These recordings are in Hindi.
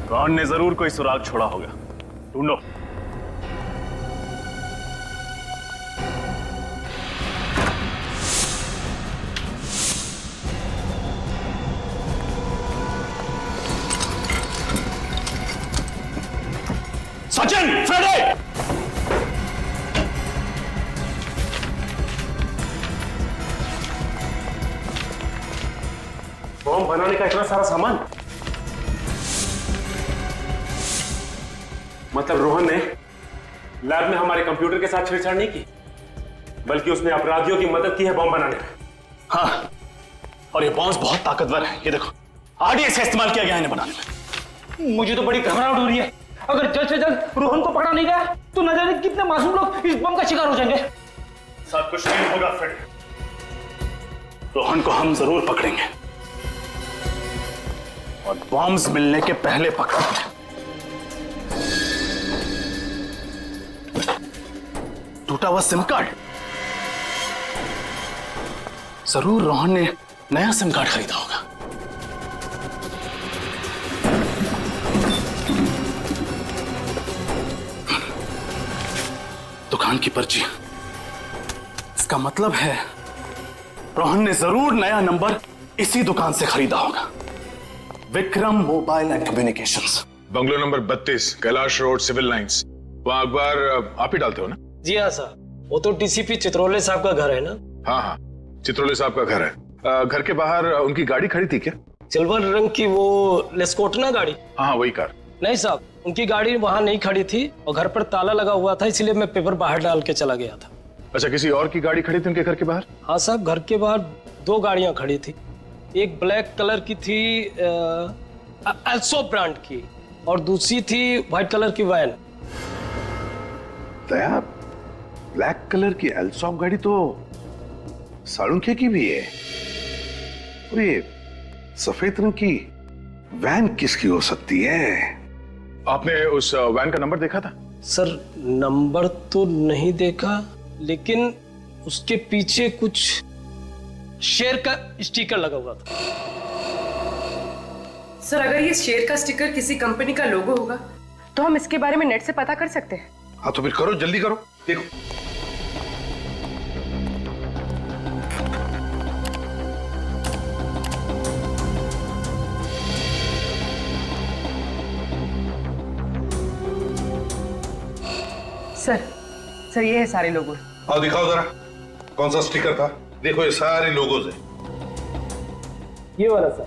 रोहन ने जरूर कोई सुराग छोड़ा होगा, ढूंढो। सचिन, फ्रेडे! बॉम्ब बनाने का इतना सारा सामान, मतलब रोहन ने लैब में हमारे कंप्यूटर के साथ छेड़छाड़ नहीं की, बल्कि उसने अपराधियों की मदद की है बॉम्ब बनाने में। हाँ, और ये बॉम्ब बहुत ताकतवर है। ये देखो, आरडीएक्स का इस्तेमाल किया गया है इन्हें बनाने में। मुझे तो बड़ी घबराहट हो रही है। अगर जल्द से जल्द रोहन को पकड़ा नहीं गया तो न जाने कितने मासूम लोग इस बम का शिकार हो जाएंगे। सब कुछ नहीं होगा फ्रेड, रोहन को हम जरूर पकड़ेंगे और बॉम्ब्स मिलने के पहले पकड़ेंगे। टूटा हुआ सिम कार्ड, जरूर रोहन ने नया सिम कार्ड खरीदा होगा। दुकान की पर्ची, इसका मतलब है रोहन ने जरूर नया नंबर इसी दुकान से खरीदा होगा। Vikram mobile and communications, bungalow number 32, Kailash road, civil lines. वहां अखबार आप ही डालते हो ना? जी हाँ सर, वो तो डीसीपी चित्रोले साहब का घर है ना? हाँ हाँ, चित्रोले साहब का घर है। घर के बाहर उनकी गाड़ी खड़ी थी क्या? सिल्वर रंग की वो लेस्कोट ना गाड़ी? हाँ हाँ, वही कार। नहीं साहब, उनकी गाड़ी वहां नहीं खड़ी थी और घर पर ताला लगा हुआ था, इसलिए मैं पेपर बाहर डाल के चला गया था। अच्छा, किसी और की गाड़ी खड़ी थी उनके घर के बाहर? हाँ साहब, घर के बाहर दो गाड़ियां खड़ी थी। एक ब्लैक कलर की थी एल्सो ब्रांड की, और दूसरी थी व्हाइट कलर की वैन। दया, ब्लैक कलर की एल्सॉप गाड़ी तो साळुंखे की भी है, और ये सफेद रंग की वैन किसकी हो सकती है? आपने उस वैन का नंबर देखा था? सर, नंबर तो नहीं देखा, लेकिन उसके पीछे कुछ शेर का स्टिकर लगा हुआ था। सर, अगर ये शेर का स्टिकर किसी कंपनी का लोगो होगा तो हम इसके बारे में नेट से पता कर सकते हैं। हाँ तो फिर करो, जल्दी करो, देखो। सर ये है सारे लोगो। आओ दिखाओ जरा, कौन सा स्टिकर था? देखो ये सारे लोगोज है। ये वाला सर।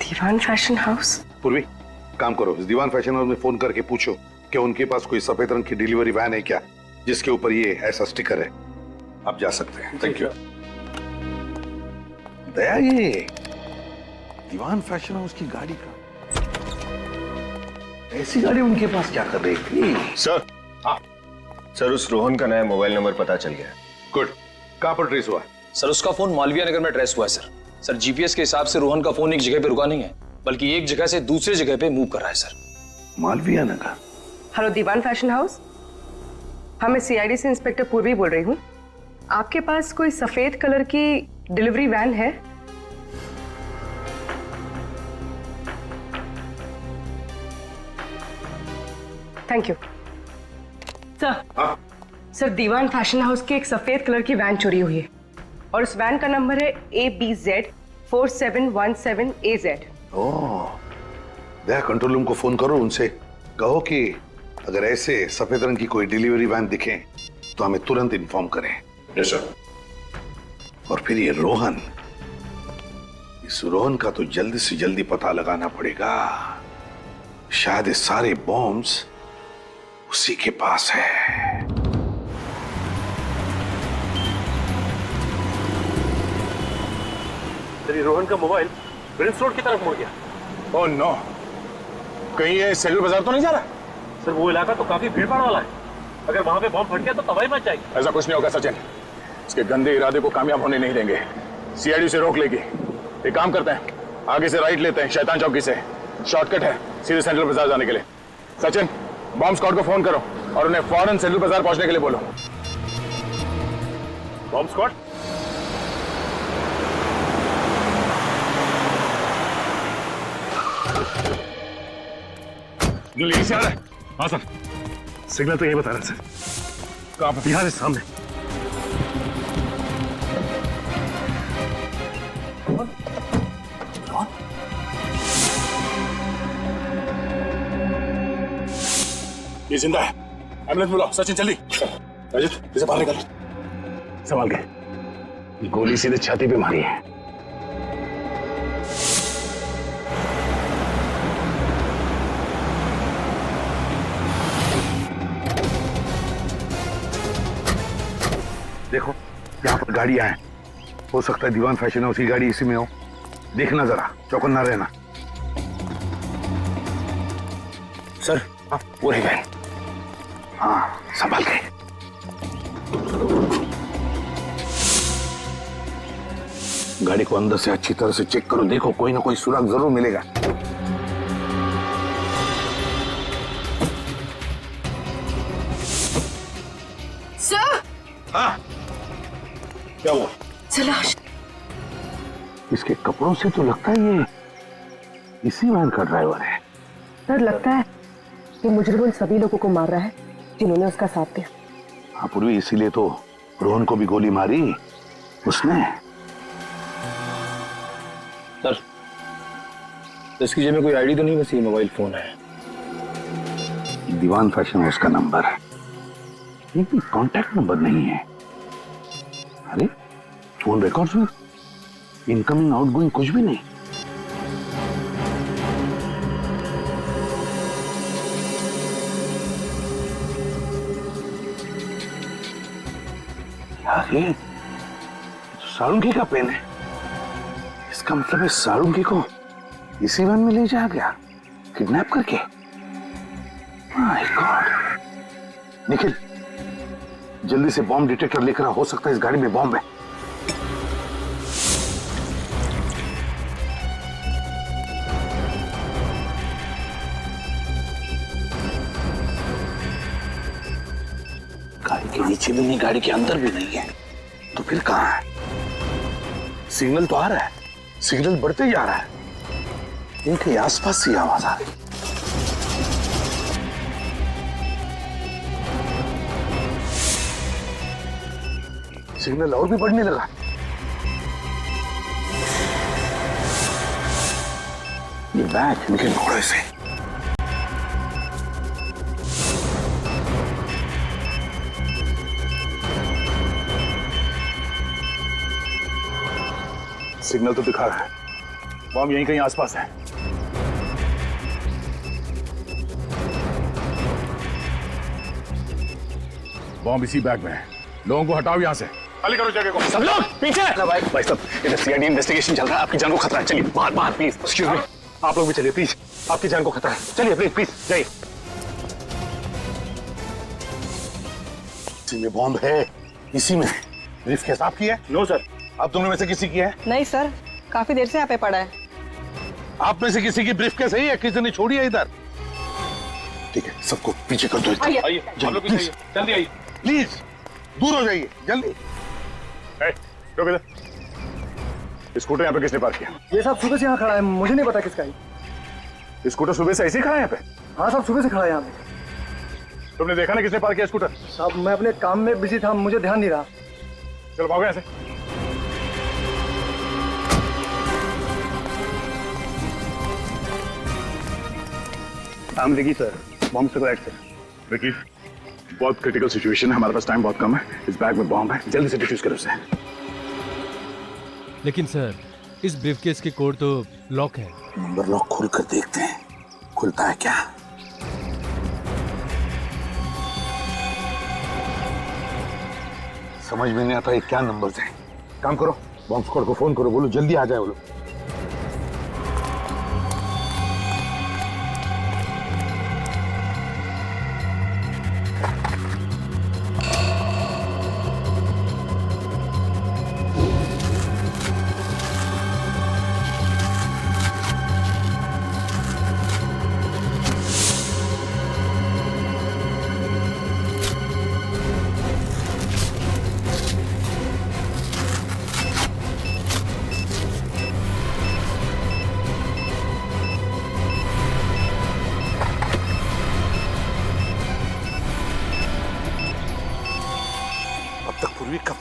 Diwan fashion house. पूर्वी, काम करो, इस दीवान फैशन हाउस में फोन करके पूछो कि उनके पास कोई सफेद रंग की डिलीवरी वैन है क्या जिसके ऊपर ये ऐसा स्टिकर है। आप जा सकते हैं। Thank you. दया, ये दीवान फैशन हाउस की गाड़ी का, ऐसी गाड़ी उनके पास क्या कर रही थी? सर, हाँ सर, उस रोहन का नया मोबाइल नंबर पता चल गया है। गुड। कहां पर ट्रेस हुआ? सर, उसका फोन मालवीय नगर में ट्रेस हुआ है सर। सर, जीपीएस के हिसाब से रोहन का फोन एक जगह पे रुका नहीं है, बल्कि एक जगह से दूसरे जगह पे मूव कर रहा है सर। मालवीय नगर। हेलो दीवान फैशन हाउस, हाँ मैं सीआईडी से इंस्पेक्टर पूर्वी बोल रही हूँ। आपके पास कोई सफेद कलर की डिलीवरी वैन है? Thank you sir, Diwan fashion house की एक सफेद कलर की वैन चोरी हुई है और उस वैन का नंबर है ABZ 4717AZ। ओह, दया, कंट्रोल रूम को फोन करो, उनसे कहो कि अगर ऐसे सफेद रंग की कोई डिलीवरी वैन दिखे तो हमें तुरंत इन्फॉर्म करें। Yes sir. और फिर ये रोहन, इस रोहन का तो जल्दी से जल्दी पता लगाना पड़ेगा। शायद ये सारे बॉम्ब्स उसी के पास है। रोहन का मोबाइल प्रिंस रोड की तरफ मुड़ गया। ओह नो, कहीं ये सेलूर बाजार तो नहीं जा रहा? सर, वो इलाका तो काफी भीड़ भाड़ वाला है, अगर वहां पे बॉम्ब फट गया तो तबाही मच जाएगी। ऐसा कुछ नहीं होगा सचिन, इसके गंदे इरादे को कामयाब होने नहीं देंगे। सीआईडी से रोक लेगी। एक काम करते हैं, आगे से राइट लेते हैं, शैतान चौकी से शॉर्टकट है सीधे सेंट्रल बाजार जाने के लिए। सचिन, बॉम्ब स्क्वाड को फोन करो और उन्हें फौरन सेंट्रल बाजार पहुंचने के लिए बोलो। Bomb squad? यहीं से आ रहा है? हाँ सर, सिग्नल तो यही बता रहा है सर। कहाँ पर? यहाँ से सामने। ये जिंदा है। एम्बुलेंस बुलाओ। सचिन जल्दी। रजत इसे बाहर निकालो। संभाल के। गोली सीधे छाती पे मारी है। देखो यहाँ पर गाड़ियां हैं। हो सकता है दीवान फैशन हाउस की गाड़ी इसी में हो। देखना जरा, चौकन्ना रहना। सर वो रही वैन। हाँ संभाल के। गाड़ी को अंदर से अच्छी तरह से चेक करो। देखो कोई ना कोई सुराग जरूर मिलेगा। सर। हाँ क्या हुआ? लाश। इसके कपड़ों से तो लगता है ये इसी वैन का ड्राइवर है। सर लगता है कि मुजरिम उन सभी लोगों को मार रहा है जिन्होंने उसका साथ दिया। हाँ पूर्वी, इसीलिए तो रोहन को भी गोली मारी उसने। सर इसकी जेब में कोई आईडी तो नहीं, बस ये मोबाइल फोन है। दीवान फैशन हाउस का नंबर है, लेकिन कांटेक्ट नंबर नहीं है। अरे फोन रिकॉर्ड्स में इनकमिंग आउटगोइंग कुछ भी नहीं। यार ये तो सारुंगी का पेन है। इसका मतलब है सारुंगी को इसी वैन में ले जाया गया, किडनैप करके। My God. निखिल जल्दी से बॉम्ब डिटेक्टर लेकर आ। हो सकता है इस गाड़ी में बॉम्ब है। गाड़ी के नीचे भी नहीं, गाड़ी के अंदर भी नहीं है, तो फिर कहां है? सिग्नल तो आ रहा है, सिग्नल बढ़ते जा रहा है। इनके आसपास से आवाज आ रही। सिग्नल और भी बढ़ने लगा। ये बैग निकल घोड़े से। सिग्नल तो दिखा रहा है, बॉम्ब यहीं कहीं आसपास है। बॉम्ब इसी बैग में है। लोगों को हटाओ यहाँ से, खाली करो जगह को। सब लोग पीछे। भाई साहब इधर सीआईडी इन्वेस्टिगेशन चल रहा है, आपकी जान को खतरा है। चलिए बाहर बाहर प्लीज। एक्सक्यूज मी, आप लोग भी चलिए प्लीज, आपकी जान को खतरा है। चलिए प्लीज प्लीज जाइए। इसी में बॉम्ब है, इसी में। ब्रीफकेस आपकी है? No sir. आप दोनों में से किसी की है? नहीं सर, काफी देर से यहाँ पे पड़ा है। आप में से किसी की ब्रीफकेस है या किसी ने छोड़ी है इधर? ठीक है, सबको पीछे कर दो। आइए जल्दी आइए। प्लीज दूर हो जाइए जल्दी। रुक इधर। स्कूटर यहाँ पे किसने पार्क किया? ये साहब सुबह से यहाँ खड़ा है, मुझे नहीं पता किसका है। स्कूटर सुबह से ऐसे ही खड़ा है यहाँ पे? हाँ साहब सुबह से खड़ा है यहाँ पे। तुमने देखा ना किसने पार्क किया स्कूटर? साहब मैं अपने काम में बिजी था, मुझे ध्यान नहीं रहा। चलो भागो यहाँ से। Vicky sir, bomb squad sir. Vicky बहुत क्रिटिकल सिचुएशन है, हमारे पास टाइम बहुत कम है। इस बैग में बॉम्ब है, जल्दी से डिफ्यूज करो उसे। लेकिन सर इस ब्रीफकेस के कोड तो लॉक है। नंबर लॉक खोल कर देखते हैं, खुलता है क्या? समझ में नहीं आता ये क्या नंबर्स हैं। काम करो, बॉम्ब स्क्वाड को फोन करो, बोलो जल्दी आ जाए वो लोग।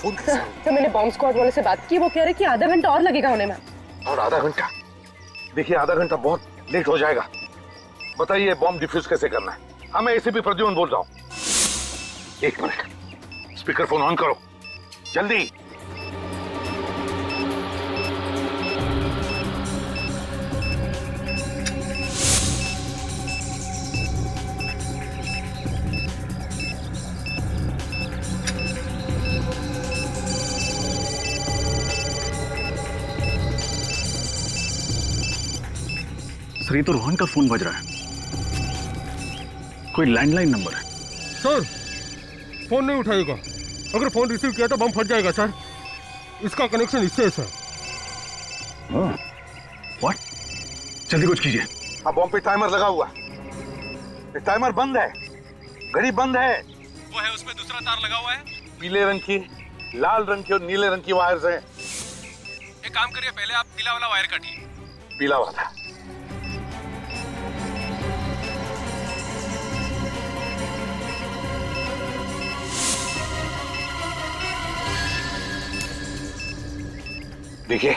फोन कैसे? तो मैंने बॉम्ब स्क्वाड वाले से बात की, वो कह रहे कि आधा घंटा और लगेगा उन्हें मैम। और आधा घंटा? देखिए आधा घंटा बहुत लेट हो जाएगा। बताइए बॉम्ब डिफ्यूज कैसे करना है? हाँ, मैं एसीपी प्रद्युम्न बोल रहा हूँ। एक मिनट, स्पीकर फोन ऑन करो जल्दी। सर ये तो रोहन का फोन बज रहा है, कोई लैंडलाइन नंबर है। सर फोन नहीं उठाएगा, अगर फोन रिसीव किया तो बम फट जाएगा सर, इसका कनेक्शन इससे है सर। व्हाट? जल्दी कुछ कीजिए। अब बॉम्ब पे टाइमर लगा हुआ, टाइमर बंद है, घड़ी बंद है। वो है उसमें दूसरा तार लगा हुआ है, पीले रंग की, लाल रंग की और नीले रंग की वायर्स हैं। एक काम करिए, पहले आप पीला वाला वायर काटिए। पीला वाला? देखिए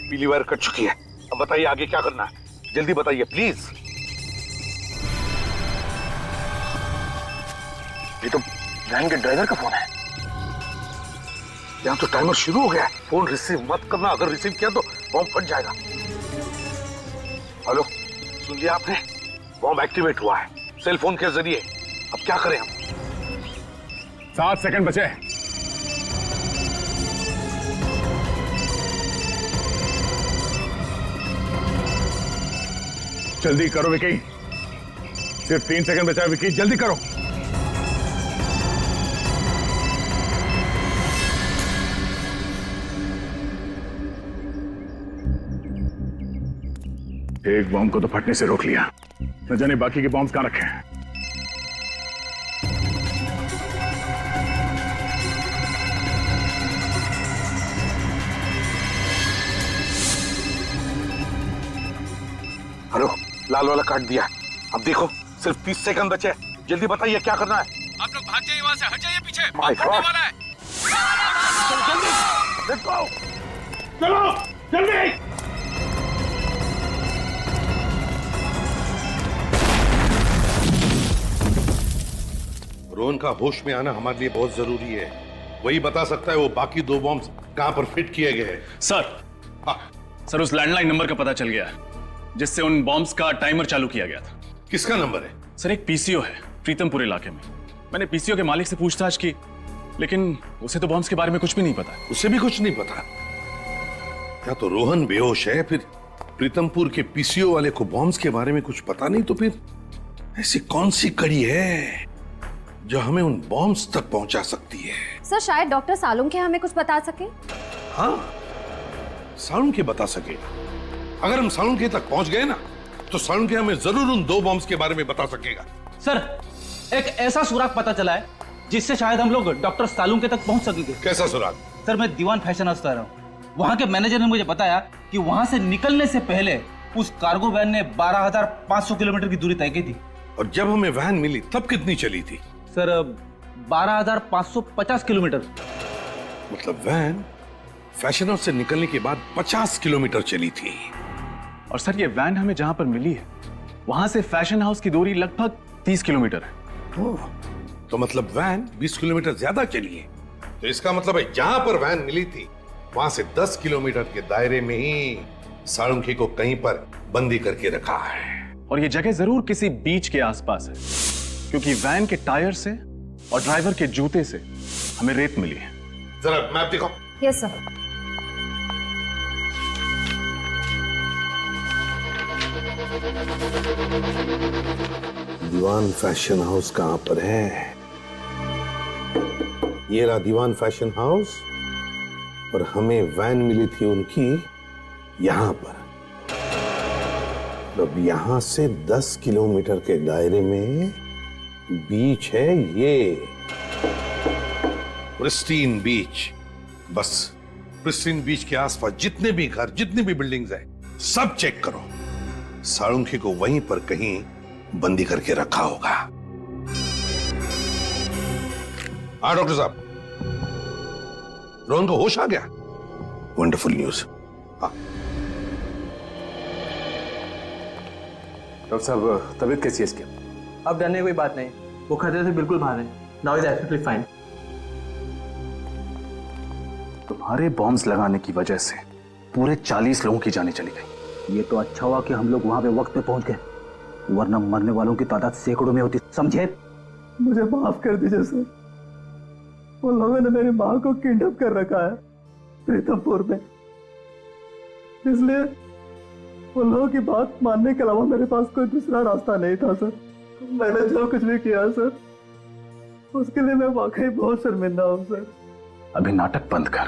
पीली वायर कट चुकी है। अब बताइए आगे क्या करना है, जल्दी बताइए प्लीज। ये तो वैन के ड्राइवर का फोन है। यहाँ तो टाइमर शुरू हो गया है। फोन रिसीव मत करना, अगर रिसीव किया तो बॉम्ब फट जाएगा। हेलो, सुन लिया आपने? बॉम्ब एक्टिवेट हुआ है सेल फोन के जरिए। अब क्या करें हम? 7 सेकंड बचे। जल्दी करो विकी, सिर्फ 3 सेकंड बचा है विकी, जल्दी करो। एक बॉम्ब को तो फटने से रोक लिया, न जाने बाकी के बॉम्ब्स कहां रखे हैं। हेलो, लाल वाला काट दिया। अब देखो सिर्फ 30 सेकंड बचे, जल्दी बताइए क्या करना है। आप लोग भाग जाइए वहां से, हट जाइए पीछे, My फटने God. वाला है। Let's go! चलो जल्दी। रोहन का होश में आना हमारे लिए बहुत जरूरी है। वही बता सकता है वो बाकी 2 बॉम्ब्स कहां पर फिट किए गए हैं। सर, सर उस लैंडलाइन नंबर का पता चल गया है जिससे उन बॉम्ब्स का टाइमर चालू किया गया था। किसका नंबर है? सर एक पीसीओ है प्रीतमपुर इलाके में। मैंने पीसीओ के मालिक से पूछताछ की, लेकिन उसे तो बॉम्ब्स के बारे में कुछ भी नहीं पता। उसे भी कुछ नहीं पता? या तो रोहन बेहोश है, फिर प्रीतमपुर के पीसीओ वाले को बॉम्ब्स के बारे में कुछ पता नहीं, तो फिर ऐसी कौन सी कड़ी है जो हमें उन बॉम्ब्स तक पहुंचा सकती है? सर शायद डॉक्टर सालुंखे हमें कुछ बता सके। हाँ, सालुंखे बता सके। अगर हम सालुंखे तक पहुंच गए ना, तो सालुंखे हमें जरूर उन 2 बॉम्ब्स के बारे में बता सकेगा। सर एक ऐसा सुराग पता चला है जिससे शायद हम लोग डॉक्टर सालुंखे तक पहुंच सकेंगे। कैसा सुराग? सर मैं दीवान फैशन हाउस रहा हूँ, वहाँ के मैनेजर ने मुझे बताया कि वहाँ से निकलने से पहले उस कार्गो वैन ने 12,500 किलोमीटर की दूरी तय की थी। और जब हमें वैन मिली तब कितनी चली थी? Sir 12,550 kilometre. मतलब वैन फैशन हाउस से निकलने के बाद 50 किलोमीटर चली थी। और सर ये वैन हमें जहां पर मिली है वहां से फैशन हाउस की दूरी लगभग 30 किलोमीटर है। तो मतलब वैन 20 किलोमीटर ज्यादा चली है। तो इसका मतलब है जहां पर वैन मिली थी वहां से 10 किलोमीटर के दायरे में ही सालुंखे को कहीं पर बंदी करके रखा है। और ये जगह जरूर किसी बीच के आसपास है, क्योंकि वैन के टायर से और ड्राइवर के जूते से हमें रेत मिली है। जरा मैप दिखाओ। Yes sir. Diwan fashion house कहां पर है? ये रहा दीवान फैशन हाउस, और हमें वैन मिली थी उनकी यहां पर। अब यहां से 10 किलोमीटर के दायरे में बीच है ये प्रिस्टीन बीच। बस प्रिस्टीन बीच के आसपास जितने भी घर, जितनी भी बिल्डिंग्स हैं, सब चेक करो। सालुंखे को वहीं पर कहीं बंदी करके रखा होगा। हाँ डॉक्टर साहब। रोहन को होश आ गया? Wonderful news. डॉक्टर साहब, तबीयत कैसी है इसकी? अब डरने की कोई बात नहीं, वो खतरे से बिल्कुल बाहर है। Now is absolutely fine. तुम्हारे बॉम्ब्स लगाने की वजह से पूरे 40 लोगों की जानें चली गई। ये तो अच्छा हुआ कि हम लोग वहां पे वक्त पे पहुंच गए, वरना मरने वालों की तादाद सैकड़ों में होती, समझे? मुझे माफ कर दीजिए सर, उन लोगों ने मेरी माँ को किडनैप कर रखा है प्रीतमपुर में, इसलिए उन लोगों की बात मानने के अलावा मेरे पास कोई दूसरा रास्ता नहीं था सर। मैंने जो कुछ भी किया सर, उसके लिए मैं वाकई बहुत शर्मिंदा हूँ सर। अभी नाटक बंद कर,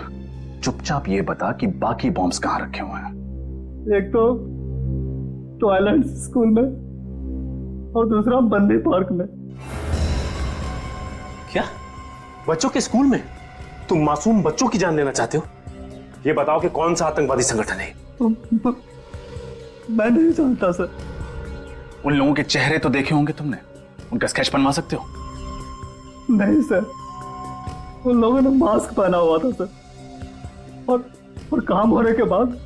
चुपचाप ये बता कि बाकी बॉम्ब्स कहाँ रखे हुए हैं। एक तो ट्वाइलाइट स्कूल में और दूसरा बंदी पार्क में। क्या? बच्चों के स्कूल में? तुम मासूम बच्चों की जान लेना चाहते हो? ये बताओ कि कौन सा आतंकवादी संगठन है? मैं नहीं जानता सर। उन लोगों के चेहरे तो देखे होंगे तुमने, उनका स्केच बनवा सकते हो? नहीं सर, उन लोगों ने मास्क पहना हुआ था सर, और काम होने के बाद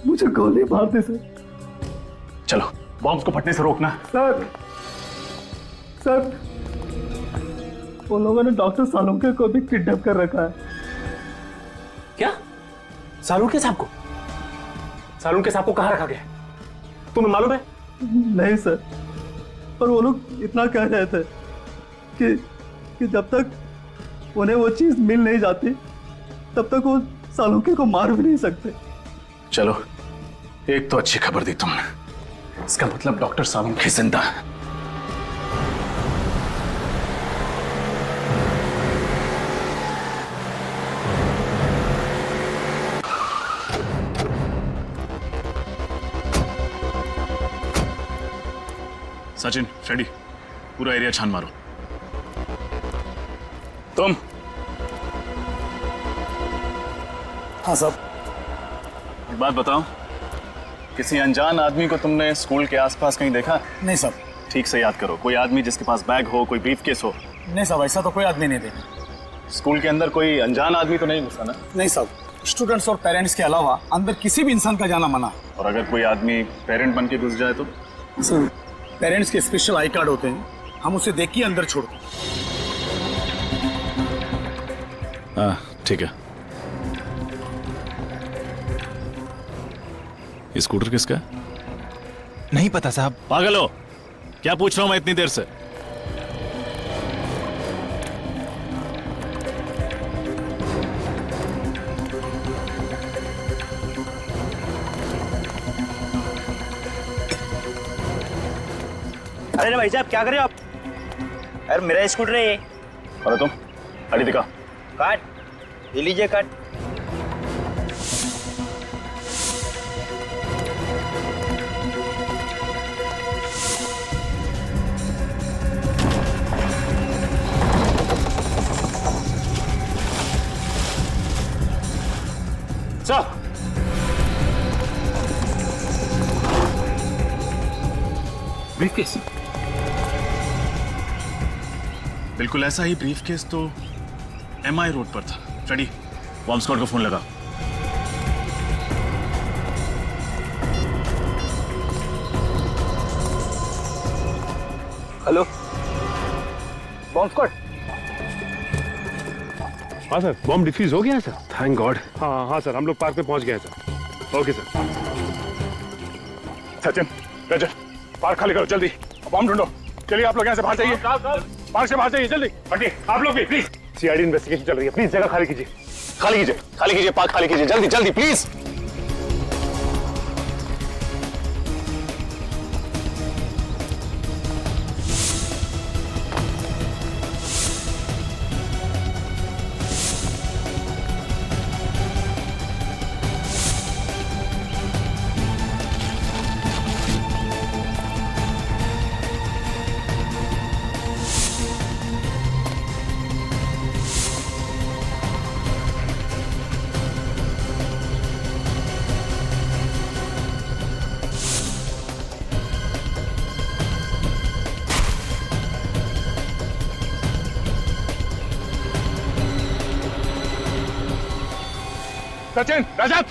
मुझे गोली मार दी सर। चलो, बॉम्ब्स को फटने से रोकना। सर, उन लोगों ने डॉक्टर सालुंके को भी किडनैप कर रखा है। क्या? सालुंके साहब को? सालुंके साहब को कहाँ रखा गया? तुम्हें मालूम है? नहीं सर, पर वो लोग इतना कह रहे थे कि जब तक उन्हें वो चीज मिल नहीं जाती तब तक वो सालुंके को मार भी नहीं सकते। चलो, एक तो अच्छी खबर दी तुमने, इसका मतलब डॉक्टर सालुंके जिंदा है। सचिन, फ्रेडी, पूरा एरिया छान मारो। तुम? हाँ साहब। एक बात बताओ, किसी अनजान आदमी को तुमने स्कूल के आसपास कहीं देखा? नहीं साहब। ठीक से याद करो, कोई आदमी जिसके पास बैग हो, कोई ब्रीफकेस हो। नहीं साहब, ऐसा तो कोई आदमी नहीं देखा। स्कूल के अंदर कोई अनजान आदमी तो नहीं घुसा ना? नहीं साहब, स्टूडेंट्स और पेरेंट्स के अलावा अंदर किसी भी इंसान का जाना मना। और अगर कोई आदमी पेरेंट बन के घुस जाए तो? सर, पेरेंट्स के स्पेशल आई कार्ड होते हैं, हम उसे देख के अंदर छोड़ते हैं। हाँ, ठीक है। ये स्कूटर किसका है? नहीं पता साहब। पागल हो क्या? पूछ रहा हूं मैं इतनी देर से। अरे भाई साहब, क्या कर रहे हो आप? अरे मेरा स्कूटर है ये। अरे तुम गाड़ी दिखा। काट, ये लीजिए काट। चल। ब्रीफकेस? बिल्कुल ऐसा ही ब्रीफकेस तो MI रोड पर था। फ्रेडी, बॉम्ब स्क्वाड को फोन लगा। Hello, bomb squad. हाँ सर, बॉम्ब डिफ्यूज हो गया है सर। Thank God. हाँ हाँ सर, हम लोग पार्क पे पहुंच गए हैं sir. Okay sir. Sachin, Rajat, park खाली करो जल्दी, बॉम्ब ढूंढो। चलिए आप लोग यहाँ से बाहर जाइए, पार्क से बाहर जाइए जल्दी। हटिए आप लोग भी प्लीज। सीआईडी इन्वेस्टिगेशन चल रही है, प्लीज जगह खाली कीजिए। खाली कीजिए, खाली कीजिए, पार्क खाली कीजिए, जल्दी जल्दी प्लीज। सचिन, रजत,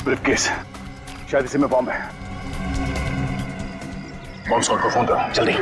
ब्रीफकेस, शायद इसी में बॉम्ब है। बॉम्ब स्क्वाड को फोन करो जल्दी।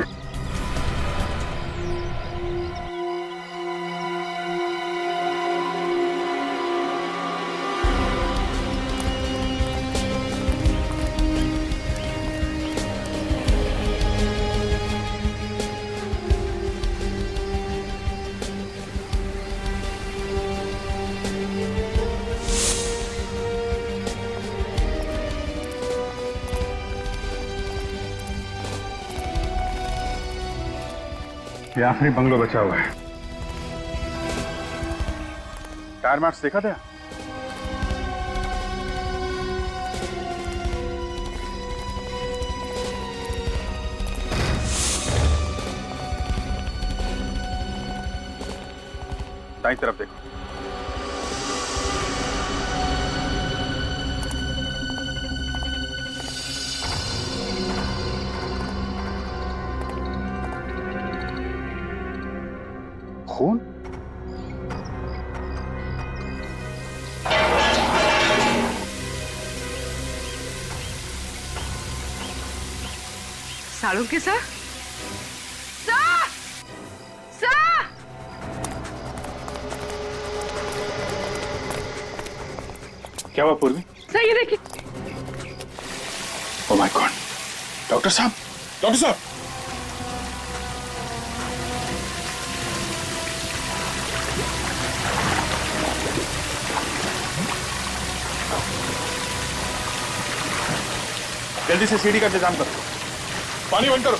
ये आखिरी बंगलो बचा हुआ है। टायर मार्क्स देखा था? दाईं तरफ देखो। खून? सालुंखे सर? सर! सर! क्या हुआ पूर्वी? सर ये देखिए। Oh my God! डॉक्टर साहब! डॉक्टर साहब! जल्दी से सीढ़ी का इंतजाम करो। पानी बंद करो।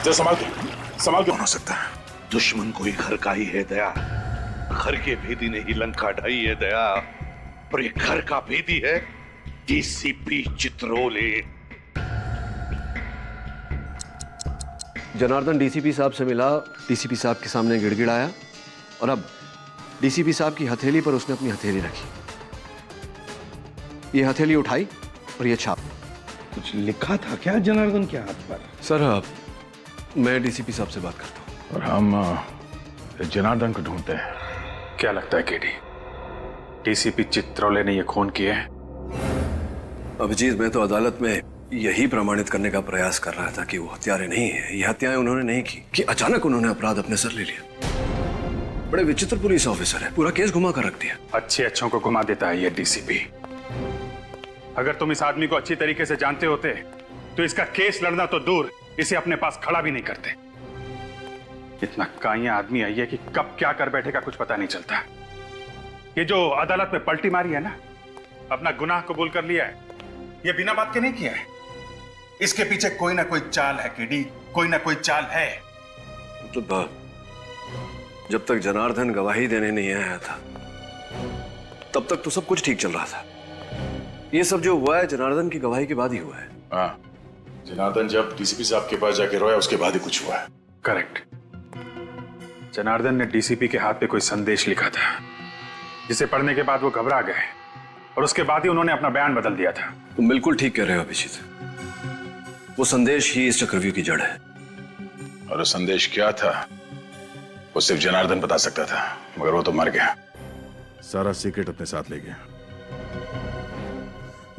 जरा संभाल के हो सकता है दुश्मन कोई घर का ही है दया। घर के भेदी ने ही लंका ढाई है दया, और ये घर का भेदी है डीसीपी चित्रोले। जनार्दन डीसीपी साहब से मिला, डीसीपी साहब के सामने गिड़गिड़ाया और अब डीसीपी साहब की हथेली पर उसने अपनी हथेली रखी। ये हथेली उठाई और ये छाप। कुछ लिखा था क्या जनार्दन के हाथ पर? सर मैं डीसीपी साहब से बात करता हूँ। और हम जनार्दन को ढूंढते हैं। क्या लगता है केडी, डीसीपी चित्रोले ने ये खून किए हैं? अभिजीत, मैं तो अदालत में यही प्रमाणित करने का प्रयास कर रहा था कि वो हत्यारे नहीं है, ये हत्याएं उन्होंने नहीं की, कि अचानक उन्होंने अपराध अपने सर ले लिया। बड़े विचित्र पुलिस ऑफिसर है, पूरा केस घुमा कर रख दिया। अच्छों को घुमा देता है ये डीसीपी। अगर तुम इस आदमी को अच्छी तरीके से जानते होते तो इसका केस लड़ना तो दूर, इसे अपने पास खड़ा भी नहीं करते। इतना काइया आदमी है ये कि कब क्या कर बैठेगा कुछ पता नहीं चलता। ये जो अदालत में पलटी मारी है ना, अपना गुनाह कबूल कर लिया है, ये बिना बात के नहीं किया है। इसके पीछे कोई ना कोई चाल है केडी, कोई ना कोई चाल है। मतलब जब तक जनार्दन गवाही देने नहीं आया था तब तक तो सब कुछ ठीक चल रहा था। ये सब जो हुआ है जनार्दन की गवाही के बाद ही हुआ है। हाँ, जनार्दन जब डीसीपी साहब के पास जाके रोया उसके बाद ही कुछ हुआ है। करेक्ट। जनार्दन ने डीसीपी के हाथ पे कोई संदेश लिखा था, जिसे पढ़ने के बाद वो घबरा गए और उसके बाद ही उन्होंने अपना बयान बदल दिया था। तुम बिल्कुल ठीक कह रहे हो अभिजीत, वो संदेश ही इस चक्रव्यूह की जड़ है। और वो संदेश क्या था वो सिर्फ जनार्दन बता सकता था, मगर वो तो मर गया। सारा सीक्रेट अपने साथ ले गया,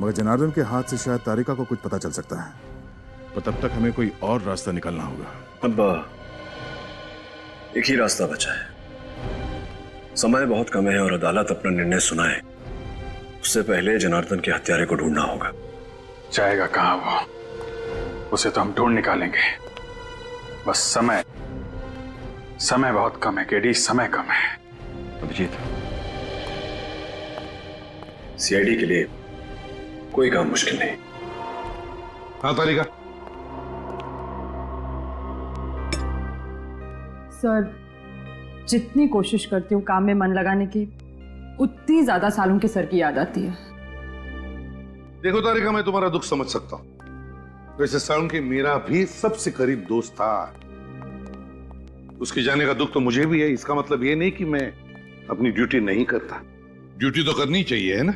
मगर जनार्दन के हाथ से शायद तारिका को कुछ पता चल सकता है, पर तब तक हमें कोई और रास्ता निकालना होगा। अब एक ही रास्ता बचा है। समय बहुत कम है और अदालत अपना निर्णय सुनाए उससे पहले जनार्दन के हत्यारे को ढूंढना होगा। जाएगा कहां वो, उसे तो हम ढूंढ निकालेंगे। बस समय बहुत कम है केडी, समय कम है। अभिजीत, सीआईडी के लिए कोई काम मुश्किल नहीं। हाँ तारिका। सर, जितनी कोशिश करती हूँ काम में मन लगाने की, उतनी ज्यादा सालों के सर की याद आती है। देखो तारिका, मैं तुम्हारा दुख समझ सकता हूं। वैसे सालुंखे मेरा भी सबसे करीब दोस्त था। उसके जाने का दुख तो मुझे भी है। इसका मतलब ये नहीं कि मैं अपनी ड्यूटी नहीं करता। ड्यूटी तो करनी चाहिए, है ना?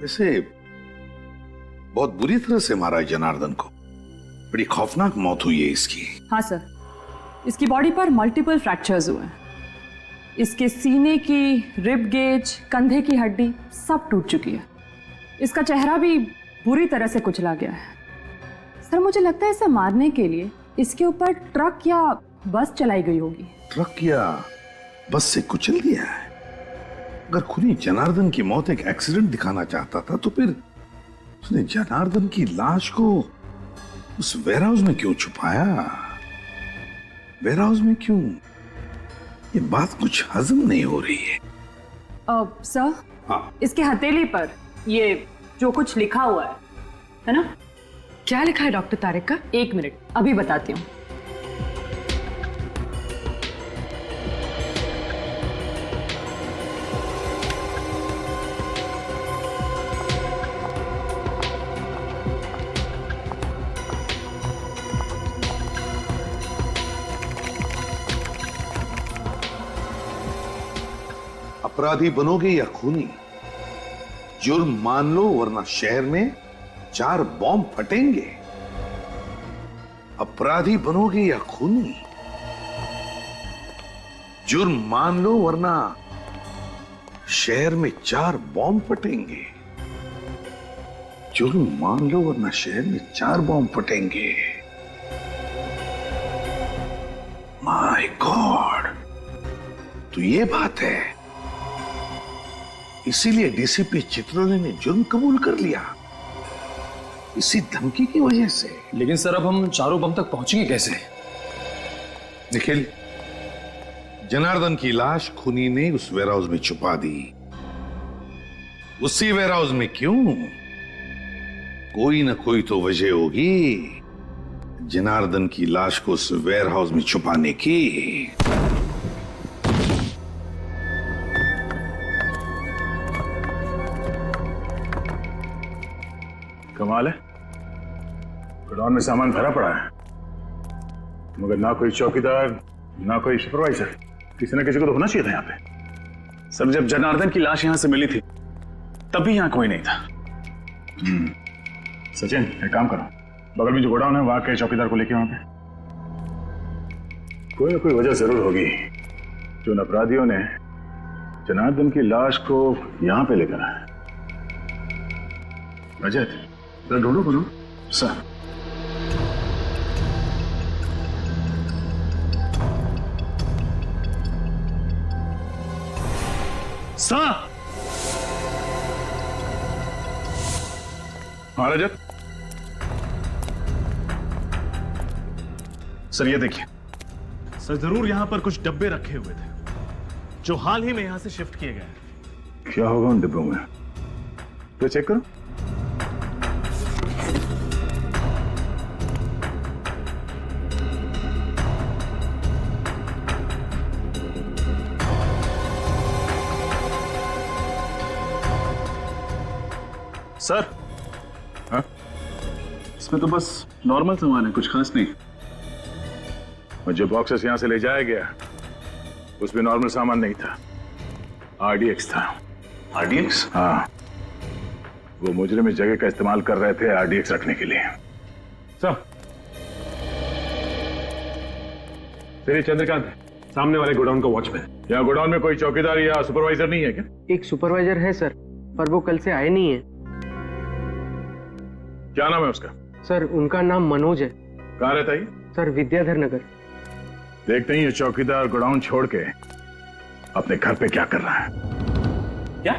वैसे बहुत बुरी तरह से मारा है जनार्दन को। बड़ी खौफनाक मौत हुई है इसकी। हाँ सर, इसकी बॉडी पर मल्टीपल फ्रैक्चर्स हुए हैं। इसके सीने की रिब गेज, कंधे की हड्डी सब टूट चुकी है। इसका चेहरा भी बुरी तरह से कुचला गया है। सर मुझे लगता है इसे मारने के लिए इसके ऊपर ट्रक या बस चलाई गई होगी। ट्रक या बस से कुचल दिया है? अगर खुनी जनार्दन की मौत एक एक्सीडेंट दिखाना चाहता था तो फिर उसने जनार्दन की लाश को उस वेयरहाउस में क्यों छुपाया? वेयरहाउस में क्यों? ये बात कुछ हजम नहीं हो रही है। सर, हाँ। इसके हथेली पर ये जो कुछ लिखा हुआ है ना? क्या लिखा है डॉक्टर तारिक का? 1 मिनट, अभी बताती हूँ। अपराधी बनोगे या खूनी, जुर्म मान लो वरना शहर में 4 बॉम्ब फटेंगे। अपराधी बनोगे या खूनी, जुर्म मान लो वरना शहर में 4 बॉम्ब फटेंगे। जुर्म मान लो वरना शहर में 4 बॉम्ब फटेंगे। माय गॉड, तो ये बात है। इसीलिए डीसीपी चित्रोले ने जुर्म कबूल कर लिया, इसी धमकी की वजह से। लेकिन सर अब हम चारों बम तक पहुंचेंगे कैसे? निखिल, जनार्दन की लाश खूनी ने उस वेयरहाउस में छुपा दी। उसी वेयरहाउस में क्यों? कोई ना कोई तो वजह होगी जनार्दन की लाश को उस वेयरहाउस में छुपाने की। कमाल है, गोडाउन में सामान भरा पड़ा है मगर ना कोई चौकीदार ना कोई सुपरवाइजर। किसी ना किसी को तो होना चाहिए था यहाँ पे। सर जब जनार्दन की लाश यहां से मिली थी तभी यहां कोई नहीं था। सचिन एक काम करो, बगल में जो गोडाउन है वहां के चौकीदार को लेके वहां पे। कोई ना कोई वजह जरूर होगी जो उन अपराधियों ने जनार्दन की लाश को यहां पे लेकर आए। रजत ढूंढो बोलो सर। सर। हाँ रजत। सर ये देखिए, सर जरूर यहां पर कुछ डब्बे रखे हुए थे जो हाल ही में यहां से शिफ्ट किए गए। क्या होगा उन डिब्बों में? तो चेक करो। सर हाँ? इसमें तो बस नॉर्मल सामान है, कुछ खास नहीं। और जो बॉक्सेस यहां से ले जाया गया उसमें नॉर्मल सामान नहीं था, आरडीएक्स था। आरडीएक्स? हाँ, वो मुजरिम इस जगह का इस्तेमाल कर रहे थे आरडीएक्स रखने के लिए। सर ये चंद्रकांत है, सामने वाले गोडाउन का वॉचमैन। यहाँ गोडाउन में कोई चौकीदार या सुपरवाइजर नहीं है क्या? एक सुपरवाइजर है सर, पर वो कल से आए नहीं है। क्या नाम है उसका? सर उनका नाम मनोज है। कहाँ रहता है? सर विद्याधर नगर। देखते ही ये चौकीदार गोडाउन छोड़ के अपने घर पे क्या कर रहा है। क्या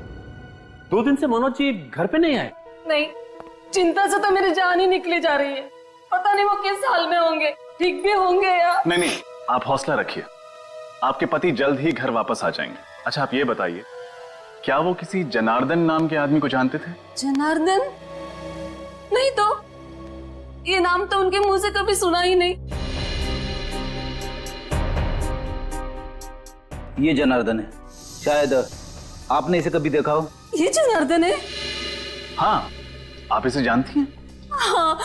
2 दिन से मनोज जी घर पे नहीं आए? नहीं, चिंता से तो मेरी जान ही निकली जा रही है। पता नहीं वो किस हाल में होंगे, ठीक भी होंगे या नहीं, आप हौसला रखिए, आपके पति जल्द ही घर वापस आ जाएंगे। अच्छा आप ये बताइए, क्या वो किसी जनार्दन नाम के आदमी को जानते थे? जनार्दन? नहीं तो, ये नाम तो उनके मुंह से कभी सुना ही नहीं। ये जनार्दन है, शायद आपने इसे कभी देखा हो। ये जनार्दन है? हाँ, आप इसे जानती हैं? हाँ,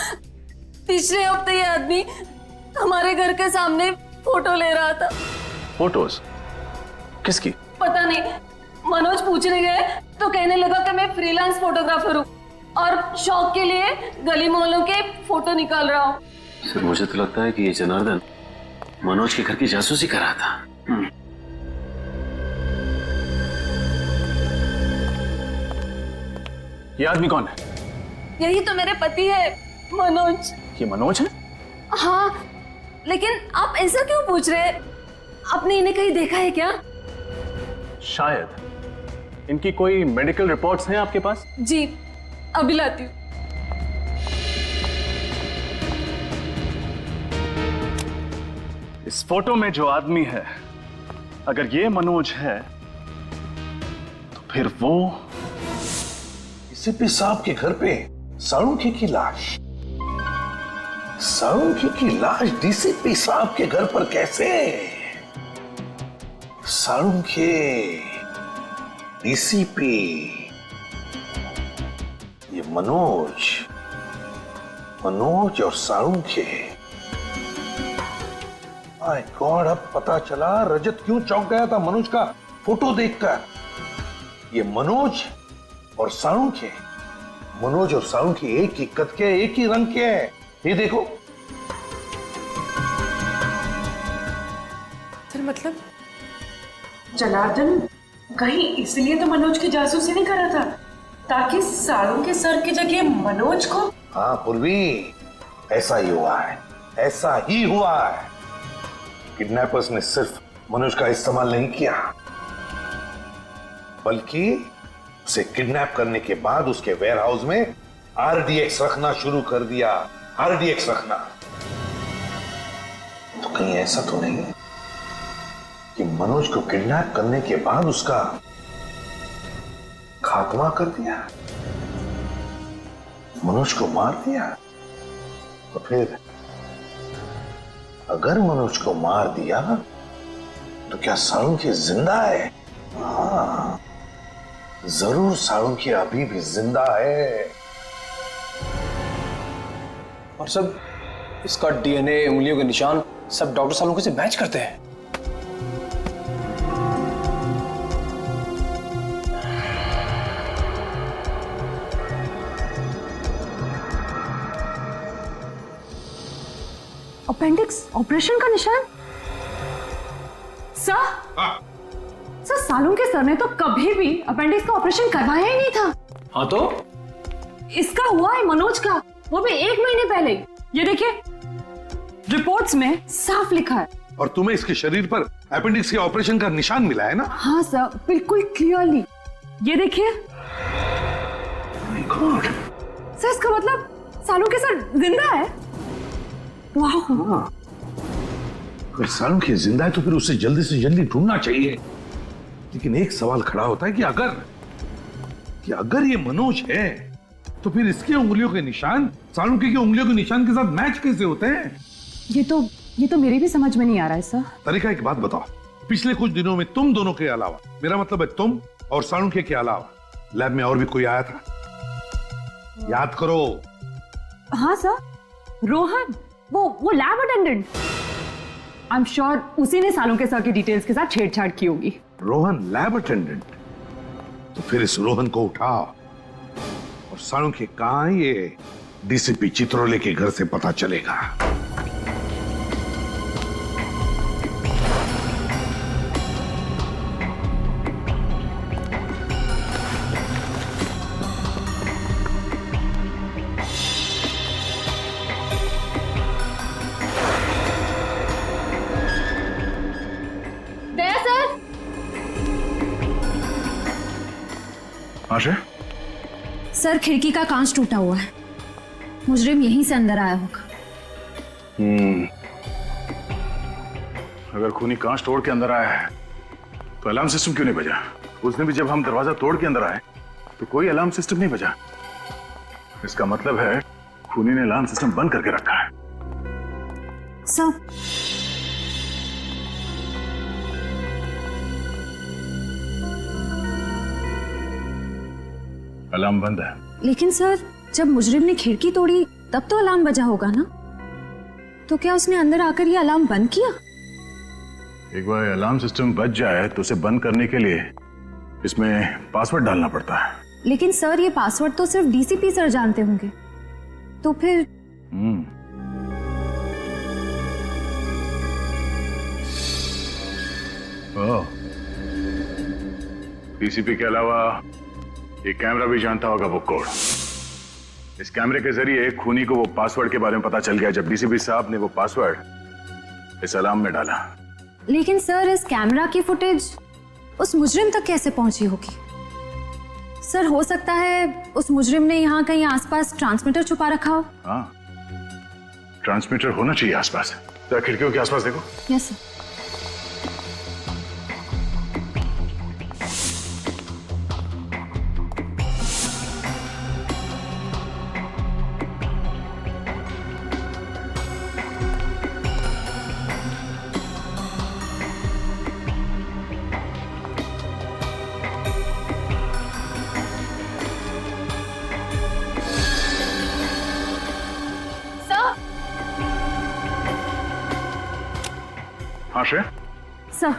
पिछले हफ्ते ये आदमी हमारे घर के सामने फोटो ले रहा था। फोटोज? किसकी? पता नहीं, मनोज पूछने गए तो कहने लगा कि मैं फ्रीलांस फोटोग्राफर हूँ और शौक के लिए गली मोहल्लों के फोटो निकाल रहा हूँ। सर मुझे तो लगता है कि ये जनार्दन मनोज के घर की जासूसी कर रहा था। ये आदमी कौन है? यही तो मेरे पति है, मनोज। ये मनोज है? हाँ, लेकिन आप ऐसा क्यों पूछ रहे हैं? आपने इन्हें कहीं देखा है क्या? शायद। इनकी कोई मेडिकल रिपोर्ट्स हैं आपके पास? जी, अभी लाती हूँ। इस फोटो में जो आदमी है, अगर ये मनोज है तो फिर वो डीसीपी साहब के घर पे साळुंखे की लाश। साळुंखे की लाश डीसीपी साहब के घर पर कैसे? साळुंखे, डीसीपी, ये मनोज और साळुंखे। माय गॉड, अब पता चला रजत क्यों चौंक गया था मनोज का फोटो देखकर। ये मनोज और साळुंखे, मनोज और साळुंखे एक ही कद के, एक ही रंग के हैं। ये देखो। सर मतलब जनार्दन कहीं इसलिए तो मनोज की जासूसी नहीं कर रहा था ताकि साळुंखे सर की जगह मनोज को। हाँ पूर्वी, ऐसा ही हुआ है, ऐसा ही हुआ है। किडनैपर्स ने सिर्फ मनोज का इस्तेमाल नहीं किया, बल्कि उसे किडनैप करने के बाद उसके वेयरहाउस में आरडीएक्स रखना शुरू कर दिया। आरडीएक्स रखना तो कहीं ऐसा तो नहीं कि मनोज को किडनैप करने के बाद उसका खात्मा कर दिया, मनोज को मार दिया? तो फिर अगर मनोज को मार दिया तो क्या साळुंखे जिंदा है? हाँ, जरूर साळुंखे अभी भी जिंदा है। और सब इसका डीएनए, उंगलियों के निशान सब डॉक्टर साळुंखे से मैच करते हैं। अपेंडिक्स ऑपरेशन का निशान? सर, सर साळुंखे सर ने तो कभी भी अपेंडिक्स का ऑपरेशन करवाया ही नहीं था। हाँ तो इसका हुआ है मनोज का, वो भी 1 महीने पहले। ये देखिए, रिपोर्ट्स में साफ लिखा है। और तुम्हें इसके शरीर पर अपेंडिक्स के ऑपरेशन का निशान मिला है ना? हाँ सर, बिल्कुल क्लियरली। ये देखिए। सर इसका मतलब साळुंखे सर जिंदा है? वाह। अगर साळुंखे जिंदा है तो फिर उसे जल्दी से जल्दी ढूंढना चाहिए। लेकिन एक सवाल खड़ा होता है कि अगर ये मनोज है तो फिर इसके उंगलियों के निशान साळुंखे की उंगलियों के निशान के साथ मैच कैसे होते हैं? ये तो मेरी भी समझ में नहीं आ रहा है सर। तरीका, एक बात बताओ, पिछले कुछ दिनों में तुम दोनों के अलावा, मेरा मतलब है तुम और साळुंखे के अलावा, लैब में और भी कोई आया था? याद करो। हाँ सर, रोहन, वो lab attendant. I am sure उसी ने साळुंखे सर की डिटेल्स के साथ छेड़छाड़ की होगी। Rohan lab attendant? तो फिर इस रोहन को उठाओ और साळुंखे कहाँ है ये डीसीपी चित्रोले के घर से पता चलेगा। आशा? सर खिड़की का कांच टूटा हुआ है, मुजरिम यहीं से अंदर आया होगा। अगर खूनी कांच तोड़ के अंदर आया है तो अलार्म सिस्टम क्यों नहीं बजा? उसने भी जब हम दरवाजा तोड़ के अंदर आए तो कोई अलार्म सिस्टम नहीं बजा। इसका मतलब है खूनी ने अलार्म सिस्टम बंद करके रखा है। सर अलार्म बंद है। लेकिन सर, जब मुजरिम ने खिड़की तोड़ी तब तो अलार्म बजा होगा ना? तो क्या उसने अंदर आकर ये अलार्म बंद किया? एक बार अलार्म सिस्टम बच जाए तो उसे बंद करने के लिए इसमें पासवर्ड डालना पड़ता है। लेकिन सर, ये पासवर्ड तो सिर्फ डीसीपी सर जानते होंगे, तो फिर डीसीपी के अलावा ये कैमरा भी जानता होगा वो कोड। इस कैमरे के जरिए खूनी को वो पासवर्ड के बारे में पता चल गया जब डीसीपी साहब ने वो पासवर्ड इस अलार्म में डाला। लेकिन सर, इस कैमरा की फुटेज उस मुजरिम तक कैसे पहुंची होगी? सर, हो सकता है उस मुजरिम ने यहाँ कहीं आसपास ट्रांसमीटर छुपा रखा हो। हाँ, ट्रांसमीटर होना चाहिए आसपास। जरा खिड़कियों के आसपास देखो। Yes sir. हाँ श्रेया? Sir,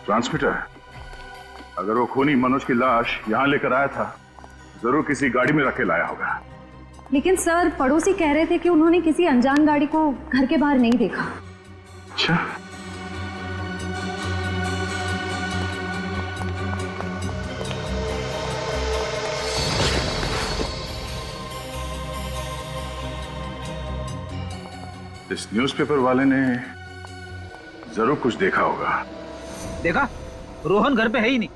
transmitter. अगर वो खूनी मनोज की लाश यहाँ लेकर आया था, जरूर किसी गाड़ी में रख के लाया होगा। लेकिन सर, पड़ोसी कह रहे थे कि उन्होंने किसी अनजान गाड़ी को घर के बाहर नहीं देखा। अच्छा, इस न्यूज़पेपर वाले ने जरूर कुछ देखा होगा। देखा, रोहन घर पे है ही नहीं।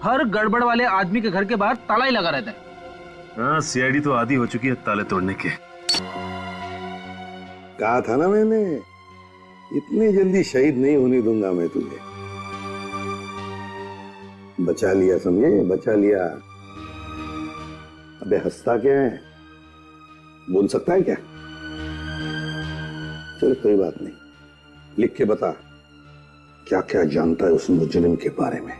हर गड़बड़ वाले आदमी के घर के बाहर ताला ही लगा रहता है। हाँ, सीआईडी तो आदी हो चुकी है ताले तोड़ने के। कहा था ना मैंने, इतनी जल्दी शहीद नहीं होने दूंगा मैं तुझे। बचा लिया, समझे? बचा लिया। अबे हंसता क्या है? बोल सकता है क्या? चल कोई बात नहीं, लिख के बता क्या क्या जानता है उस मुजरिम के बारे में।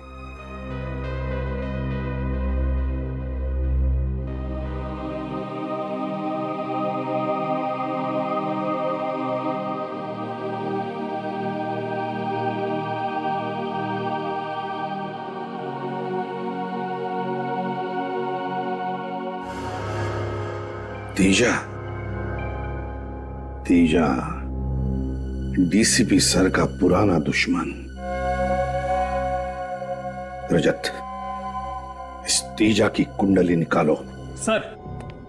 तीजा, तीजा डीसीपी सर का पुराना दुश्मन। रजत, इस तीजा की कुंडली निकालो। सर,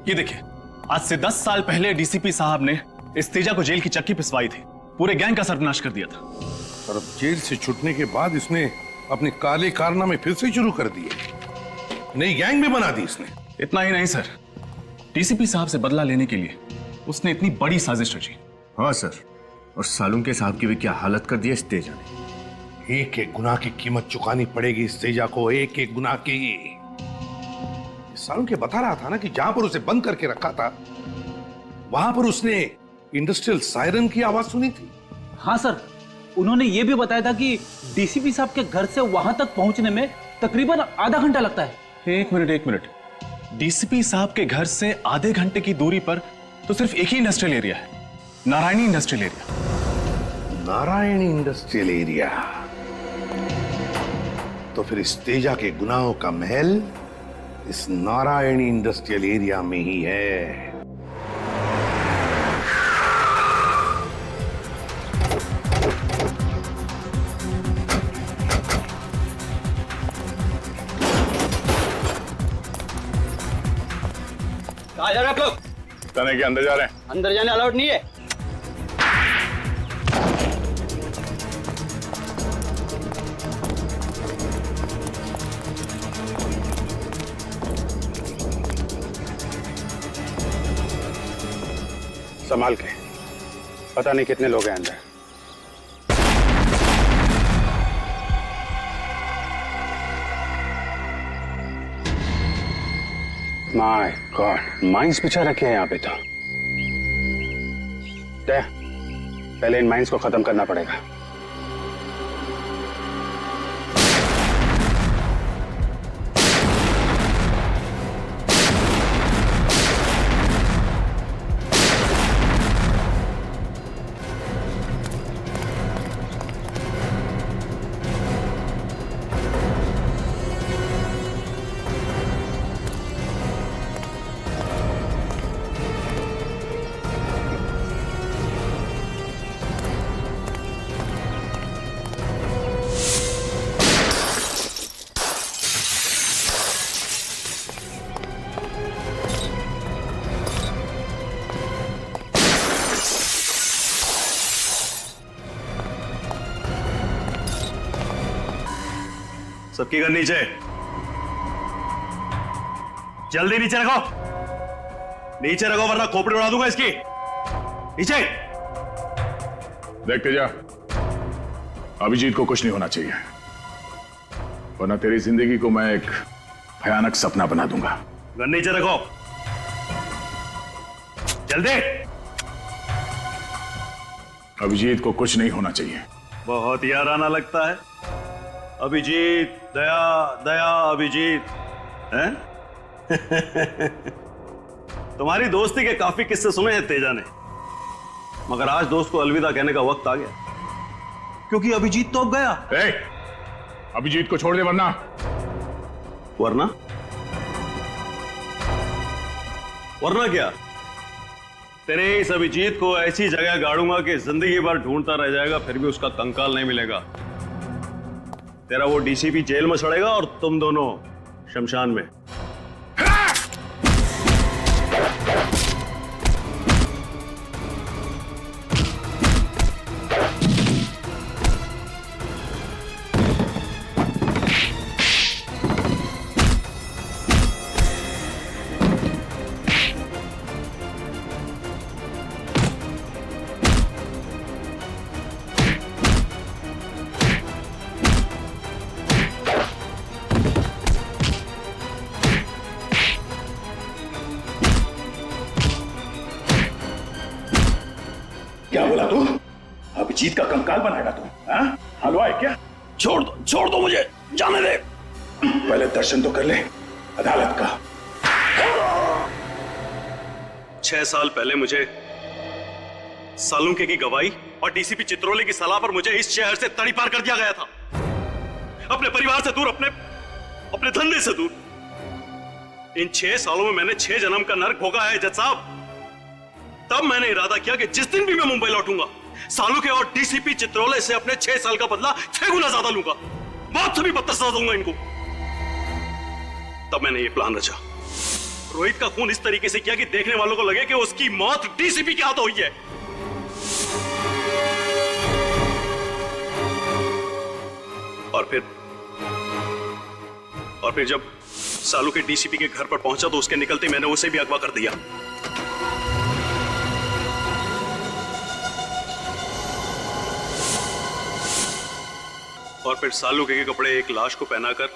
ये देखिए, आज से 10 साल पहले डीसीपी साहब ने इस तेजा को जेल की चक्की पिसवाई थी। पूरे गैंग का सर्वनाश कर दिया था। और अब जेल से छूटने के बाद इसने अपने काले कारनामे फिर से शुरू कर दिए। नई गैंग भी बना दी इसने। इतना ही नहीं सर, डीसीपी साहब से बदला लेने के लिए उसने इतनी बड़ी साजिश रची। हाँ सर, और सालुंके साहब की भी क्या हालत कर दी है इस तेजा ने। एक एक गुनाह की कीमत चुकानी पड़ेगी इस तेजा को, एक एक गुनाह की। सालुंके बता रहा था ना कि जहां पर उसे बंद करके रखा था वहां पर उसने इंडस्ट्रियल सायरन की आवाज सुनी थी। हाँ सर, उन्होंने ये भी बताया था कि डीसीपी साहब के घर से वहां तक पहुंचने में तकरीबन आधा घंटा लगता है। एक मिनट, डीसीपी साहब के घर से आधे घंटे की दूरी पर तो सिर्फ एक ही इंडस्ट्रियल एरिया है, Narayani industrial area. Narayani industrial area? तो फिर इस तेजा के गुनाहों का महल इस नारायणी इंडस्ट्रियल एरिया में ही है। कहाँ जा रहे हैं आप लोग? थाने के अंदर जा रहे हैं। अंदर जाने अलाउड नहीं है। संभाल के, पता नहीं कितने लोग हैं अंदर। माय गॉड, माइंस बिछा रखे हैं यहाँ पे। तो पहले इन माइंस को खत्म करना पड़ेगा। सबकी गन नीचे, जल्दी नीचे रखो, नीचे रखो वरना खोपड़ी उड़ा दूंगा इसकी। नीचे। देखते जा, अभिजीत को कुछ नहीं होना चाहिए, वरना तेरी जिंदगी को मैं एक भयानक सपना बना दूंगा। गन नीचे रखो, जल्दी। अभिजीत को कुछ नहीं होना चाहिए। बहुत याराना लगता है। अभिजीत, दया दया अभिजीत, हैं? तुम्हारी दोस्ती के काफी किस्से सुने हैं तेजा ने, मगर आज दोस्त को अलविदा कहने का वक्त आ गया, क्योंकि अभिजीत तो अब गया। अभिजीत को छोड़ दे, वरना वरना वरना क्या? तेरे इस अभिजीत को ऐसी जगह गाड़ूंगा कि जिंदगी भर ढूंढता रह जाएगा, फिर भी उसका कंकाल नहीं मिलेगा। तेरा वो डीसीपी जेल में सड़ेगा और तुम दोनों शमशान में। क्या बोला तू? अभिजीत का कंकाल बनाएगा तू? हलवा है क्या? छोड़ दो मुझे, जाने दे। पहले दर्शन तो कर ले अदालत का। 6 साल पहले मुझे सालुंके की गवाही और डीसीपी चित्रोले की सलाह पर मुझे इस शहर से तड़ी पार कर दिया गया था, अपने परिवार से दूर, अपने धंधे से दूर। इन 6 सालों में मैंने 6 जन्म का नर्क भोगा है जज साहब। तब मैंने इरादा किया कि जिस दिन भी मैं मुंबई लौटूंगा, सालुंके और डीसीपी चित्रोले से अपने 6 साल का बदला 6 गुना ज्यादा लूंगा, मौत से भी बदतर सजा दूंगा इनको। तब मैंने ये प्लान रचा, रोहित का खून इस तरीके से किया कि देखने वालों को लगे कि उसकी मौत डीसीपी के हाथों हुई है। और फिर जब सालू के डीसीपी के घर पर पहुंचा तो उसके निकलते मैंने उसे भी अगवा कर दिया। और फिर सालू के कपड़े एक लाश को पहनाकर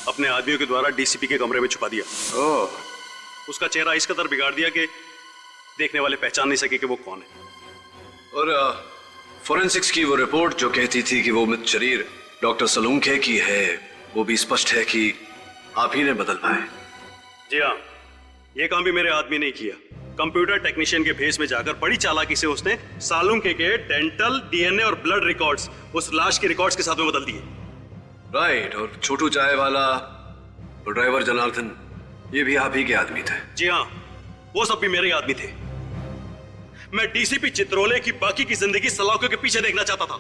अपने आदमियों के द्वारा डीसीपी के कमरे में छुपा दिया। उसका चेहरा इस कदर बिगाड़ दिया कि देखने वाले पहचान नहीं सके कि वो कौन है। और फोरेंसिक्स की वो रिपोर्ट जो कहती थी कि वो मृत शरीर डॉक्टर सालुंके की है, वो भी स्पष्ट है कि आप ही ने बदलवाया है। जी हाँ, ये काम भी मेरे आदमी ने किया। कंप्यूटर टेक्नीशियन के भेस में जाकर बड़ी चालाकी से उसने सालुंके के डेंटल, डीएनए और ब्लड रिकॉर्ड्स उस लाश के रिकॉर्ड्स के साथ में बदल दिए। राइट, और छोटू चाय वाला और ड्राइवर जनार्दन, ये भी आप ही के आदमी थे। जी हाँ, वो सब भी मेरे आदमी थे। मैं डीसीपी चित्रोले की बाकी की जिंदगी सलाखों के पीछे देखना चाहता था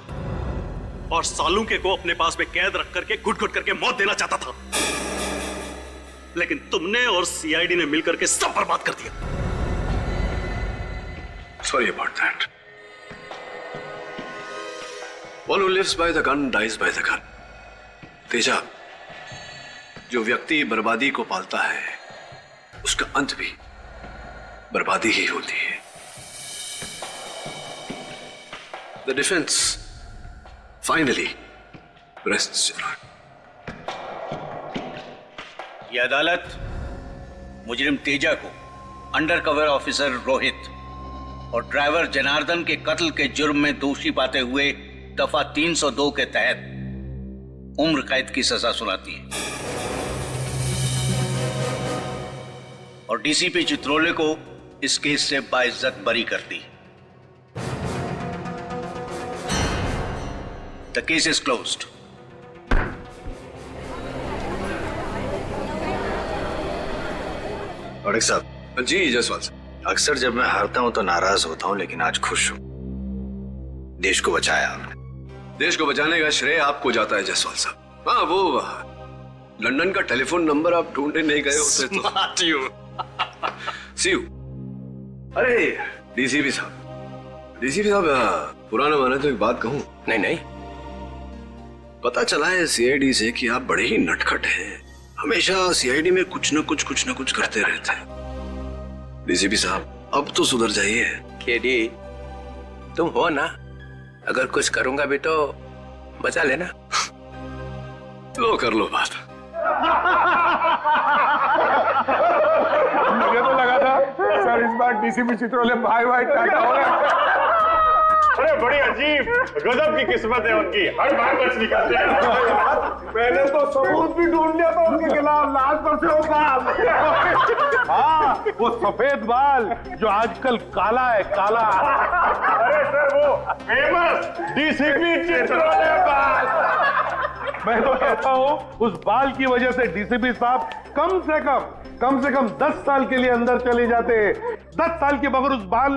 और सालुंके को अपने पास में कैद रख करके घुट घुट करके मौत देना चाहता था, लेकिन तुमने और सीआईडी ने मिलकर के सब बर्बाद कर दिया। Sorry about that. One who lives by the gun dies by the gun. Teja, जो व्यक्ति बर्बादी को पालता है उसका अंत भी बर्बादी ही होती है। The defense finally rests your hand. यह अदालत मुजरिम तेजा को अंडर कवर ऑफिसर रोहित और ड्राइवर जनार्दन के कत्ल के जुर्म में दोषी पाते हुए दफा 302 के तहत उम्र कैद की सजा सुनाती है और डीसीपी चित्रोले को इस केस से बाइज्जत बरी करती है। The case is closed. औरक साहब। जी जसवाल साहब। अक्सर जब मैं हारता हूं तो नाराज होता हूं, लेकिन आज खुश हूं। देश को बचाया आपने। देश को बचाने का श्रेय आपको जाता है जसवाल साहब। हाँ, वो लंदन का टेलीफोन नंबर आप ढूंढने नहीं गए होते तो। सी यू। अरे डीसीपी साहब, पुराना माना तो एक बात कहूं? नहीं नहीं, पता चला है सीआईडी से कि आप बड़े ही नटखट हैं। हमेशा सीआईडी में कुछ न कुछ करते रहते हैं। डीसीपी साहब अब तो सुधर जाइए। केडी, तुम हो ना, अगर कुछ करूंगा भी तो बचा लेना। लो कर लो बात। मुझे तो लगा था सर इस बार डीसीपी चित्रोले भाई टाटा हो गए। अरे बड़ी अजीब गजब की किस्मत है उनकी, हर बार बच निकलते हैं। मैंने तो सबूत भी ढूंढ लिया था उनके खिलाफ, लाश पर से वो बाल। हाँ, वो सफेद बाल जो आजकल काला है, काला। अरे सर वो फेमस डीसीपी चित्रोले बाल। मैं तो कहता हूँ उस बाल की वजह से डीसीपी साहब कम से कम 10 साल के लिए अंदर चले जाते। 10 साल के बगैर उस बाल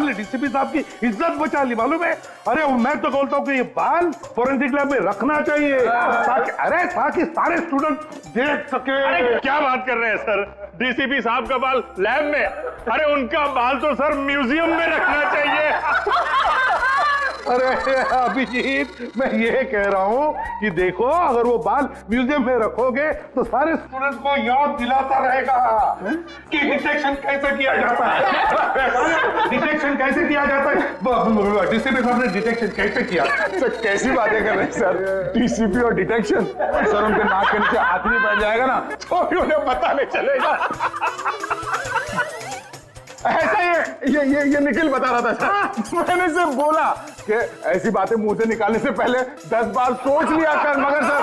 ने डीसीपी साहब की इज्जत बचा ली, मालूम है? अरे मैं तो बोलता हूँ कि ये बाल फोरेंसिक लैब में रखना चाहिए ताकि सारे स्टूडेंट देख सके। अरे क्या बात कर रहे हैं सर, डीसीपी साहब का बाल लैब में? अरे उनका बाल तो सर म्यूजियम में रखना चाहिए। अरे अभिजीत, मैं ये कह रहा हूँ कि देखो अगर वो बाल म्यूजियम में रखोगे तो सारे स्टूडेंट्स को याद दिलाता रहेगा कि डिटेक्शन कैसे किया जाता है। डिटेक्शन कैसे किया जाता है? डीसीपी साहब ने डिटेक्शन कैसे किया? सर कैसी बातें कर रहे हैं सर, डीसीपी और डिटेक्शन। सर उनके नाक के नीचे हाथ नहीं बैठ जाएगा ना तो भी उन्हें पता नहीं चलेगा। ऐसा ये निखिल बता रहा था सर। मैंने सिर्फ बोला कि ऐसी बातें मुंह से निकालने से पहले 10 बार सोच लिया कर, मगर सर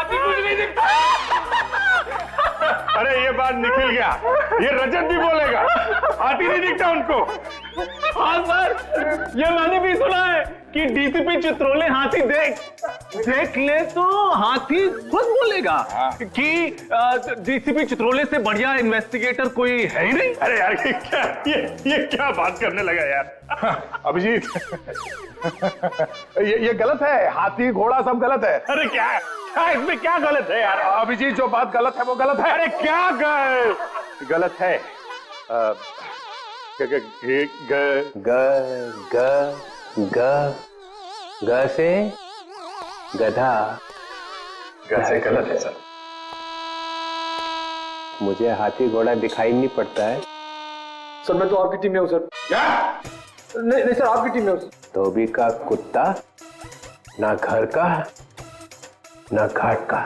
कुछ नहीं दिखता। अरे ये बात निकल गया, ये रजत भी बोलेगा, हाथी नहीं दिखता उनको। हाँ सर, ये मैंने भी सुना है कि डीसीपी चित्रोले हाथी देख ले तो हाथी खुद बोलेगा कि डीसीपी चित्रोले से बढ़िया इन्वेस्टिगेटर कोई है ही नहीं। अरे यार ये क्या बात करने लगा यार। अभिजीत ये गलत है, हाथी घोड़ा सब गलत है। अरे क्या इसमें क्या गलत है यार? अभिजीत जो बात गलत है वो गलत है। अरे क्या गलत है? ग से गधा। ग से गलत है सर। मुझे हाथी घोड़ा दिखाई नहीं पड़ता है सर। मैं तो आपकी टीम में हूँ सर। क्या? नहीं सर, आपकी टीम में हूँ। धोबी का कुत्ता, ना घर का ना घाट का।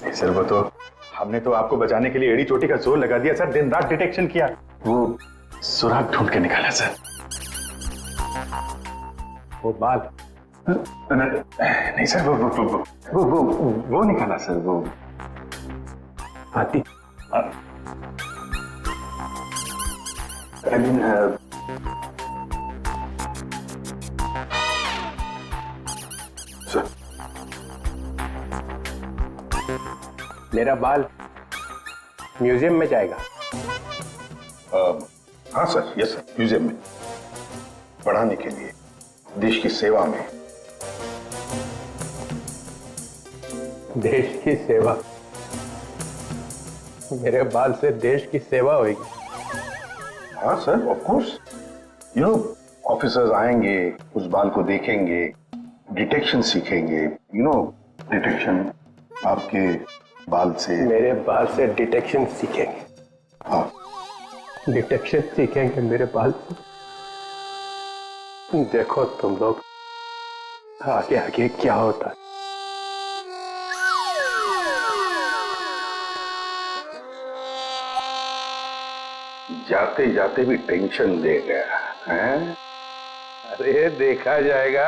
नहीं सर, वो तो हमने तो आपको बचाने के लिए एड़ी चोटी का जोर लगा दिया सर, दिन रात डिटेक्शन किया, वो सुराग ढूंढ के निकाला सर। वो बाल नहीं सर, वो निकाला सर, वो हाथी। सर मेरा बाल म्यूजियम में जाएगा। हाँ सर, यस सर, म्यूजियम में पढ़ाने के लिए, देश की सेवा में। देश की सेवा? मेरे बाल से देश की सेवा होगी? हाँ sir, of course. You know, officers आएंगे, उस बाल को देखेंगे, डिटेक्शन सीखेंगे। यू नो, डिटेक्शन आपके बाल से। मेरे बाल से डिटेक्शन सीखेंगे? हाँ, डिटेक्शन सीखेंगे मेरे बाल से। देखो तुम लोग आगे आगे क्या होता है। जाते जाते भी टेंशन दे गया है। अरे देखा जाएगा।